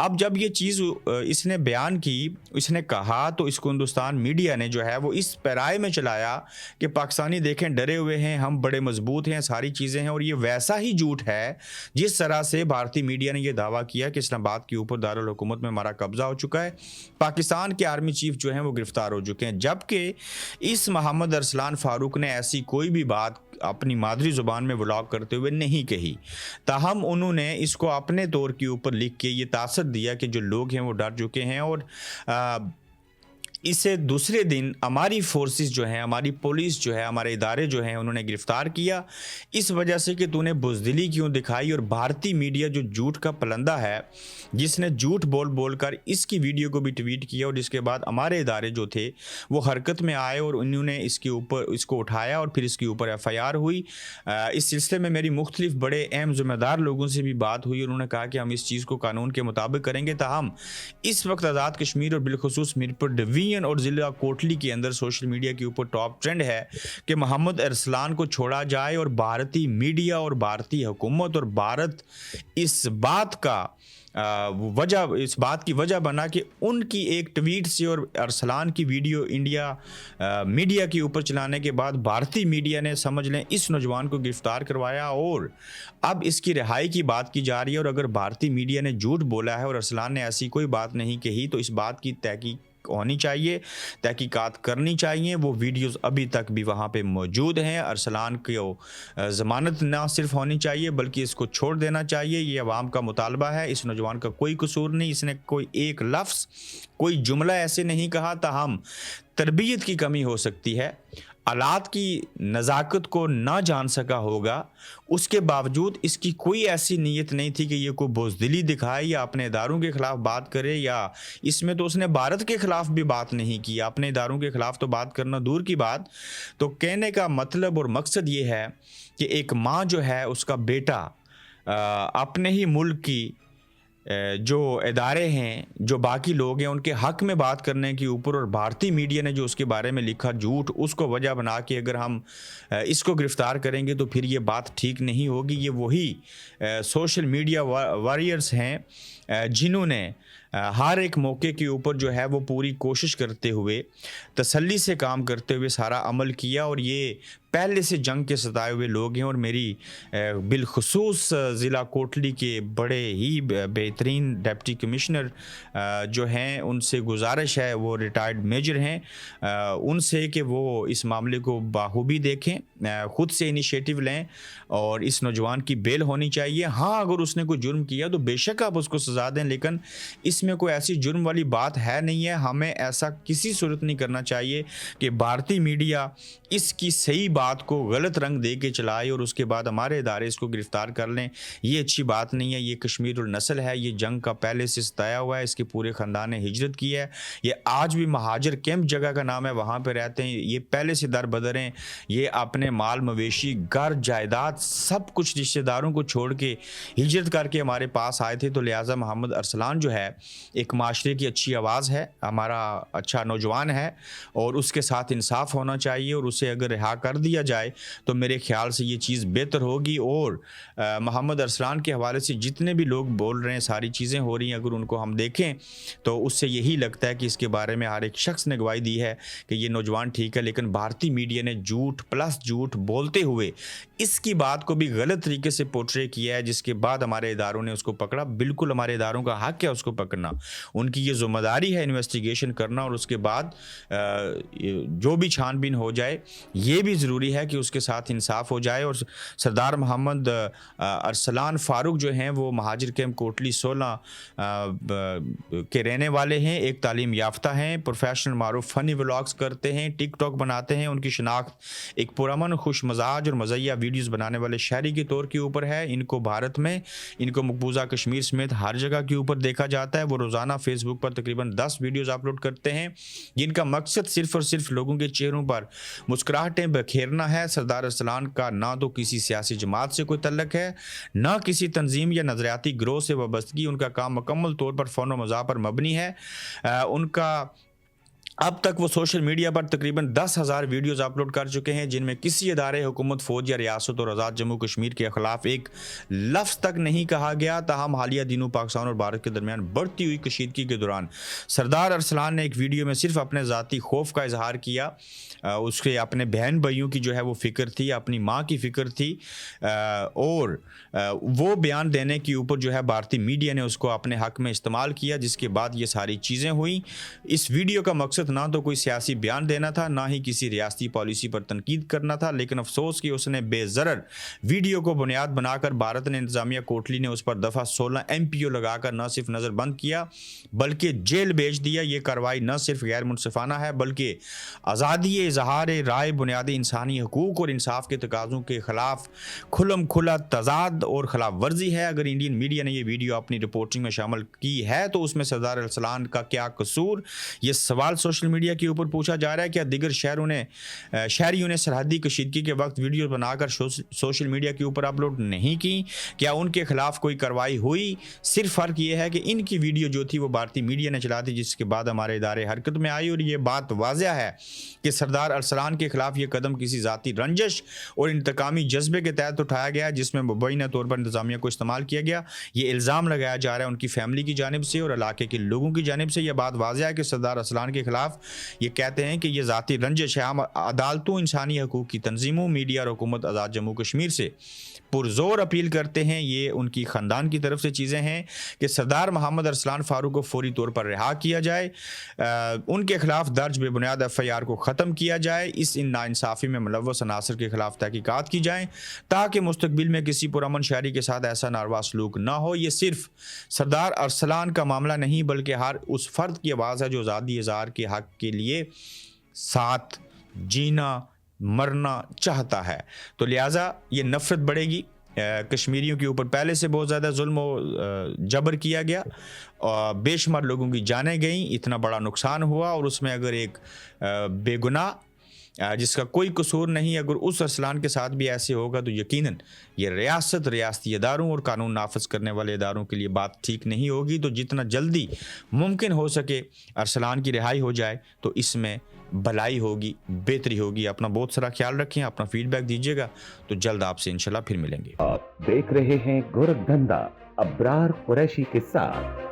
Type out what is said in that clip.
اب جب یہ چیز اس نے بیان کی، اس نے کہا، تو اس کو ہندوستان میڈیا نے جو ہے وہ اس پیرائے میں چلایا کہ پاکستانی دیکھیں ڈرے ہوئے ہیں، ہم بڑے مضبوط ہیں، ساری چیزیں ہیں، اور یہ ویسا ہی جھوٹ ہے جس طرح سے بھارتی میڈیا نے یہ دعویٰ کیا کہ اسلام آباد کے اوپر دارالحکومت میں ہمارا قبضہ ہو چکا ہے، پاکستان کے آرمی چیف جو ہیں وہ گرفتار ہو چکے ہیں، جبکہ اس محمد ارسلان فاروق نے ایسی کوئی بھی بات اپنی مادری زبان میں ولاگ کرتے ہوئے نہیں کہی، تاہم انہوں نے اس کو اپنے طور کے اوپر لکھ کے یہ تاثر دیا کہ جو لوگ ہیں وہ ڈر چکے ہیں، اور اسے دوسرے دن ہماری فورسز جو ہیں، ہماری پولیس جو ہے، ہمارے ادارے جو ہیں، انہوں نے گرفتار کیا اس وجہ سے کہ تو نے بزدلی کیوں دکھائی۔ اور بھارتی میڈیا جو جھوٹ کا پلندہ ہے، جس نے جھوٹ بول کر اس کی ویڈیو کو بھی ٹویٹ کیا، اور جس کے بعد ہمارے ادارے جو تھے وہ حرکت میں آئے اور انہوں نے اس کے اوپر اس کو اٹھایا اور پھر اس کے اوپر ایف آئی آر ہوئی۔ اس سلسلے میں میری مختلف بڑے اہم ذمہ دار لوگوں سے بھی بات ہوئی، انہوں نے کہا کہ ہم اس چیز کو قانون کے مطابق کریں گے، تاہم اس وقت آزاد کشمیر اور بالخصوص میرپور ڈویژن اور ضلع کوٹلی کے اندر سوشل میڈیا کے اوپر ٹاپ ٹرینڈ ہے کہ محمد ارسلان کو چھوڑا جائے، اور بھارتی میڈیا اور بھارتی حکومت اور بھارت اس بات کی وجہ بنا کہ ان کی ایک ٹویٹ سے اور ارسلان کی ویڈیو انڈیا میڈیا کے اوپر چلانے کے بعد بھارتی میڈیا نے سمجھ لیں اس نوجوان کو گرفتار کروایا، اور اب اس کی رہائی کی بات کی جا رہی ہے۔ اور اگر بھارتی میڈیا نے جھوٹ بولا ہے اور ارسلان نے ایسی کوئی بات نہیں کہی تو اس بات کی تحقیق ہونی چاہیے، تحقیقات کرنی چاہیے۔ وہ ویڈیوز ابھی تک بھی وہاں پہ موجود ہیں۔ ارسلان کو ضمانت نہ صرف ہونی چاہیے بلکہ اس کو چھوڑ دینا چاہیے، یہ عوام کا مطالبہ ہے۔ اس نوجوان کا کوئی قصور نہیں، اس نے کوئی ایک لفظ، کوئی جملہ ایسے نہیں کہا، تاہم تربیت کی کمی ہو سکتی ہے، آلات کی نزاکت کو نہ جان سکا ہوگا، اس کے باوجود اس کی کوئی ایسی نیت نہیں تھی کہ یہ کوئی بزدلی دکھائے یا اپنے اداروں کے خلاف بات کرے، یا اس میں تو اس نے بھارت کے خلاف بھی بات نہیں کی، اپنے اداروں کے خلاف تو بات کرنا دور کی بات۔ تو کہنے کا مطلب اور مقصد یہ ہے کہ ایک ماں جو ہے اس کا بیٹا اپنے ہی ملک کی جو ادارے ہیں، جو باقی لوگ ہیں، ان کے حق میں بات کرنے کے اوپر، اور بھارتی میڈیا نے جو اس کے بارے میں لکھا جھوٹ، اس کو وجہ بنا کے اگر ہم اس کو گرفتار کریں گے تو پھر یہ بات ٹھیک نہیں ہوگی۔ یہ وہی سوشل میڈیا واریئرز ہیں جنہوں نے ہر ایک موقع کے اوپر جو ہے وہ پوری کوشش کرتے ہوئے، تسلی سے کام کرتے ہوئے سارا عمل کیا، اور یہ پہلے سے جنگ کے ستائے ہوئے لوگ ہیں۔ اور میری بالخصوص ضلع کوٹلی کے بڑے ہی بہترین ڈپٹی کمشنر جو ہیں ان سے گزارش ہے، وہ ریٹائرڈ میجر ہیں، ان سے کہ وہ اس معاملے کو بخوبی دیکھیں، خود سے انیشیٹو لیں، اور اس نوجوان کی بیل ہونی چاہیے۔ ہاں اگر اس نے کوئی جرم کیا تو بے شک آپ اس کو سزا دیں، لیکن اس میں کوئی ایسی جرم والی بات ہے نہیں ہے۔ ہمیں ایسا کسی صورت نہیں کرنا چاہیے کہ بھارتی میڈیا اس کی صحیح بات کو غلط رنگ دے کے چلائے اور اس کے بعد ہمارے ادارے اس کو گرفتار کر لیں۔ یہ اچھی بات نہیں ہے۔ یہ کشمیر النسل ہے، یہ جنگ کا پہلے سے ستایا ہوا ہے، اس کے پورے خاندان نے ہجرت کی ہے، یہ آج بھی مہاجر کیمپ جگہ کا نام ہے، وہاں پہ رہتے ہیں، یہ پہلے سے در بدر ہیں، یہ اپنے مال مویشی، گھر جائیداد، سب کچھ رشتہ داروں کو چھوڑ کے ہجرت کر کے ہمارے پاس آئے تھے۔ تو لہٰذا محمد ارسلان جو ہے ایک معاشرے کی اچھی آواز ہے، ہمارا اچھا نوجوان ہے، اور اس کے ساتھ انصاف ہونا چاہیے، اور اسے اگر رہا کر دیا جائے تو میرے خیال سے یہ چیز بہتر ہوگی۔ اور محمد ارسلان کے حوالے سے جتنے بھی لوگ بول رہے ہیں، ساری چیزیں ہو رہی ہیں، اگر ان کو ہم دیکھیں تو اس سے یہی لگتا ہے کہ اس کے بارے میں ہر ایک شخص نے گواہی دی ہے کہ یہ نوجوان ٹھیک ہے، لیکن بھارتی میڈیا نے جھوٹ پلس جھوٹ بولتے ہوئے اس کی بات کو بھی غلط طریقے سے پورٹرے کیا ہے، جس کے بعد ہمارے اداروں نے اس کو پکڑا۔ بالکل ہمارے اداروں کا حق ہے اس کو پکڑنا، ان کی یہ ذمہ داری ہے انویسٹیگیشن کرنا، اور اس کے بعد جو بھی چھان بین ہو جائے یہ بھی ضروری ہے کہ اس کے ساتھ انصاف ہو جائے۔ اور سردار محمد ارسلان فاروق جو ہیں وہ مہاجر کیمپ کوٹلی 16 کے رہنے والے ہیں، ایک تعلیم یافتہ ہیں، پروفیشنل معروف فنی ولاگز کرتے ہیں، ٹک ٹاک بناتے ہیں، ان کی شناخت ایک پرامن، خوش مزاج اور مزیہ ویڈیوز بنانے والے شہری کے طور کے اوپر ہے۔ ان کو بھارت میں، ان کو مقبوضہ کشمیر سمیت ہر جگہ کے اوپر دیکھا جاتا ہے۔ وہ روزانہ فیس بک پر تقریباً 10 ویڈیوز اپلوڈ کرتے ہیں، جن کا مقصد صرف اور صرف لوگوں کے چہروں پر مسکراہٹیں بکھیرنا ہے۔ سردار ارسلان کا نہ تو کسی سیاسی جماعت سے کوئی تعلق ہے، نہ کسی تنظیم یا نظریاتی گروہ سے وابستگی۔ ان کا کام مکمل طور پر فن و مزاح پر مبنی ہے۔ ان کا اب تک وہ سوشل میڈیا پر تقریباً 10,000 ویڈیوز اپلوڈ کر چکے ہیں جن میں کسی ادارے حکومت فوج یا ریاست اور آزاد جموں کشمیر کے خلاف ایک لفظ تک نہیں کہا گیا. تاہم حالیہ دنوں پاکستان اور بھارت کے درمیان بڑھتی ہوئی کشیدگی کے دوران سردار ارسلان نے ایک ویڈیو میں صرف اپنے ذاتی خوف کا اظہار کیا. اس کے اپنے بہن بھائیوں کی جو ہے وہ فکر تھی, اپنی ماں کی فکر تھی, اور وہ بیان دینے کے اوپر جو ہے بھارتی میڈیا نے اس کو اپنے حق میں استعمال کیا, جس کے بعد یہ ساری چیزیں ہوئیں. اس ویڈیو کا مقصد نہ تو کوئی سیاسی بیان دینا تھا, نہ ہی کسی ریاستی پالیسی پر تنقید کرنا تھا, لیکن افسوس کہ اس نے بے ضرر ویڈیو کو بنیاد بنا کر بھارت نے انتظامیہ کوٹلی نے اس پر دفعہ 16 MPO لگا کر نہ صرف نظر بند کیا بلکہ جیل بھیج دیا. یہ کارروائی نہ صرف غیر منصفانہ ہے بلکہ آزادی اظہار رائے, بنیادی انسانی حقوق اور انصاف کے تقاضوں کے خلاف کھلم کھلا تضاد اور خلاف ورزی ہے. اگر انڈین میڈیا نے یہ ویڈیو اپنی رپورٹنگ میں شامل کی ہے تو اس میں سردار ارسلان کا کیا قصور؟ یہ سوال سوشل میڈیا کے اوپر پوچھا جا رہا ہے. کیا دیگر شہریوں نے سرحدی کشیدگی کے وقت ویڈیو بنا کر سوشل میڈیا کے اوپر اپلوڈ نہیں کی؟ کیا ان کے خلاف کوئی کارروائی ہوئی؟ صرف فرق یہ ہے کہ ان کی ویڈیو جو تھی وہ بھارتی میڈیا نے چلا دی, جس کے بعد ہمارے ادارے حرکت میں آئی. اور یہ بات واضح ہے کہ سردار ارسلان کے خلاف یہ قدم کسی ذاتی رنجش اور انتقامی جذبے کے تحت اٹھایا گیا جس میں مبینہ طور پر انتظامیہ کو استعمال کیا گیا. یہ الزام لگایا جا رہا ہے ان کی فیملی کی جانب سے اور علاقے کے لوگوں کی جانب سے. یہ بات واضح ہے کہ سردار ارسلان کے خلاف یہ کہتے ہیں کہ یہ ذاتی رنجش ہے. ہم عدالتوں, انسانی حقوق کی تنظیموں, میڈیا اور حکومت آزاد جموں کشمیر سے پرزور اپیل کرتے ہیں, یہ ان کی خاندان کی طرف سے چیزیں ہیں, کہ سردار محمد ارسلان فاروق کو فوری طور پر رہا کیا جائے, ان کے خلاف درج بے بنیاد FIR کو ختم کیا جائے, اس ناانصافی میں ملوث عناصر کے خلاف تحقیقات کی جائیں تاکہ مستقبل میں کسی پرامن شہری کے ساتھ ایسا ناروا سلوک نہ ہو. یہ صرف سردار ارسلان کا معاملہ نہیں بلکہ ہر اس فرد کی آواز ہے جو آزادی اظہار کے حق کے لیے ساتھ جینا مرنا چاہتا ہے. تو لہٰذا یہ نفرت بڑھے گی. کشمیریوں کے اوپر پہلے سے بہت زیادہ ظلم و جبر کیا گیا, بے شمار لوگوں کی جانیں گئیں, اتنا بڑا نقصان ہوا, اور اس میں اگر ایک بے گناہ جس کا کوئی قصور نہیں, اگر اس ارسلان کے ساتھ بھی ایسے ہوگا تو یقیناً یہ ریاستی اداروں اور قانون نافذ کرنے والے اداروں کے لیے بات ٹھیک نہیں ہوگی. تو جتنا جلدی ممکن ہو سکے ارسلان کی رہائی ہو جائے تو اس میں بھلائی ہوگی, بہتری ہوگی. اپنا بہت سارا خیال رکھیں, اپنا فیڈ بیک دیجیے گا, تو جلد آپ سے انشاءاللہ پھر ملیں گے. آپ دیکھ رہے ہیں گورکھ دھندا ابرار قریشی کے ساتھ.